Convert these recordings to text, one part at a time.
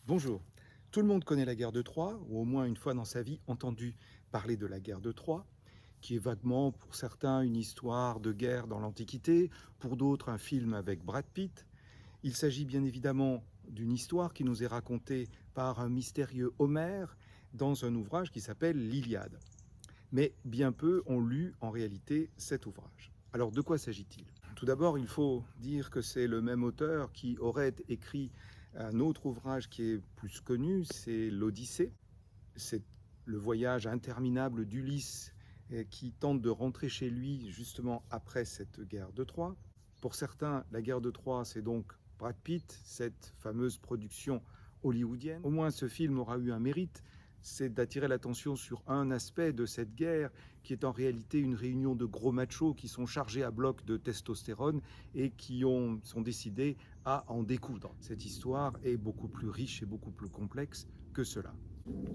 Bonjour. Tout le monde connaît la guerre de Troie, ou au moins une fois dans sa vie entendu parler de la guerre de Troie, qui est vaguement pour certains une histoire de guerre dans l'Antiquité, pour d'autres un film avec Brad Pitt. Il s'agit bien évidemment d'une histoire qui nous est racontée par un mystérieux Homère dans un ouvrage qui s'appelle l'Iliade. Mais bien peu ont lu en réalité cet ouvrage. Alors de quoi s'agit-il? Tout d'abord, il faut dire que c'est le même auteur qui aurait écrit un autre ouvrage qui est plus connu, c'est l'Odyssée. C'est le voyage interminable d'Ulysse qui tente de rentrer chez lui justement après cette guerre de Troie. Pour certains, la guerre de Troie, c'est donc Brad Pitt, cette fameuse production hollywoodienne. Au moins, ce film aura eu un mérite, c'est d'attirer l'attention sur un aspect de cette guerre qui est en réalité une réunion de gros machos qui sont chargés à bloc de testostérone et qui sont décidés à en découdre. Cette histoire est beaucoup plus riche et beaucoup plus complexe que cela.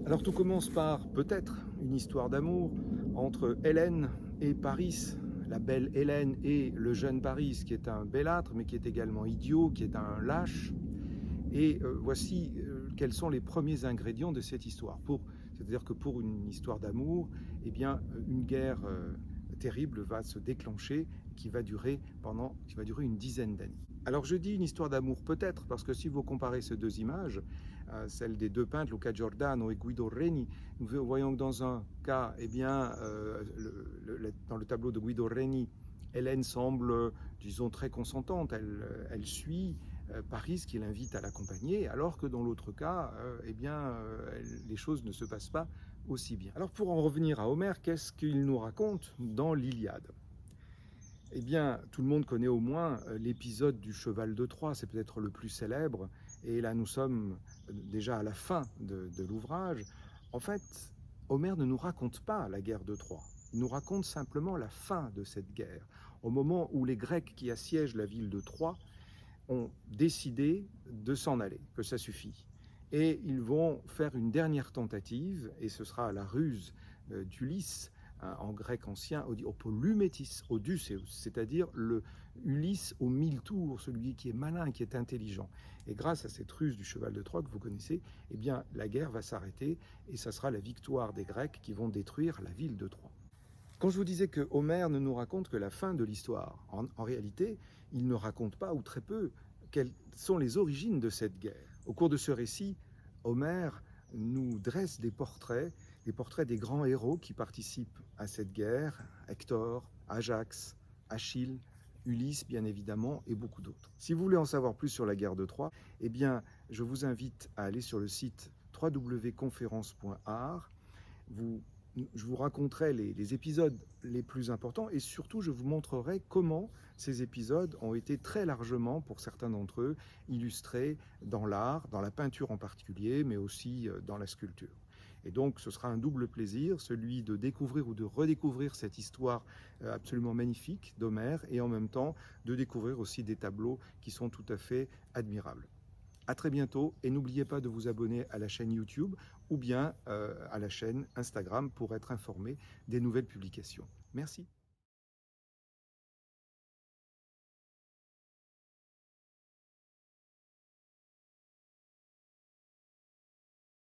Alors tout commence par peut-être une histoire d'amour entre Hélène et Paris, la belle Hélène et le jeune Paris qui est un bellâtre mais qui est également idiot, qui est un lâche. Et voici quels sont les premiers ingrédients de cette histoire. C'est-à-dire que pour une histoire d'amour, eh bien, une guerre terrible va se déclencher qui va durer une dizaine d'années. Alors je dis une histoire d'amour peut-être, parce que si vous comparez ces deux images, celle des deux peintres, Luca Giordano et Guido Reni, nous voyons que dans un cas, eh bien, dans le tableau de Guido Reni, Hélène semble, disons, très consentante, elle suit Paris qui l'invite à l'accompagner, alors que dans l'autre cas, eh bien, les choses ne se passent pas aussi bien. Alors pour en revenir à Homère, qu'est-ce qu'il nous raconte dans l'Iliade? Eh bien, tout le monde connaît au moins l'épisode du cheval de Troie, c'est peut-être le plus célèbre, et là nous sommes déjà à la fin de l'ouvrage. En fait, Homère ne nous raconte pas la guerre de Troie, il nous raconte simplement la fin de cette guerre, au moment où les Grecs qui assiègent la ville de Troie ont décidé de s'en aller, que ça suffit. Et ils vont faire une dernière tentative, et ce sera la ruse d'Ulysse, en grec ancien, au polymétis, Odysseus, c'est-à-dire le Ulysse aux 1000 tours, celui qui est malin, qui est intelligent. Et grâce à cette ruse du cheval de Troie que vous connaissez, eh bien, la guerre va s'arrêter, et ça sera la victoire des Grecs qui vont détruire la ville de Troie. Quand je vous disais que Homère ne nous raconte que la fin de l'histoire, en réalité, il ne raconte pas, ou très peu, quelles sont les origines de cette guerre. Au cours de ce récit, Homère nous dresse des portraits des grands héros qui participent à cette guerre, Hector, Ajax, Achille, Ulysse bien évidemment, et beaucoup d'autres. Si vous voulez en savoir plus sur la guerre de Troie, eh bien, je vous invite à aller sur le site www.conference.art. Je vous raconterai les épisodes les plus importants et surtout je vous montrerai comment ces épisodes ont été très largement, pour certains d'entre eux, illustrés dans l'art, dans la peinture en particulier, mais aussi dans la sculpture. Et donc ce sera un double plaisir, celui de découvrir ou de redécouvrir cette histoire absolument magnifique d'Homère et en même temps de découvrir aussi des tableaux qui sont tout à fait admirables. À très bientôt et n'oubliez pas de vous abonner à la chaîne YouTube ou bien à la chaîne Instagram pour être informé des nouvelles publications. Merci.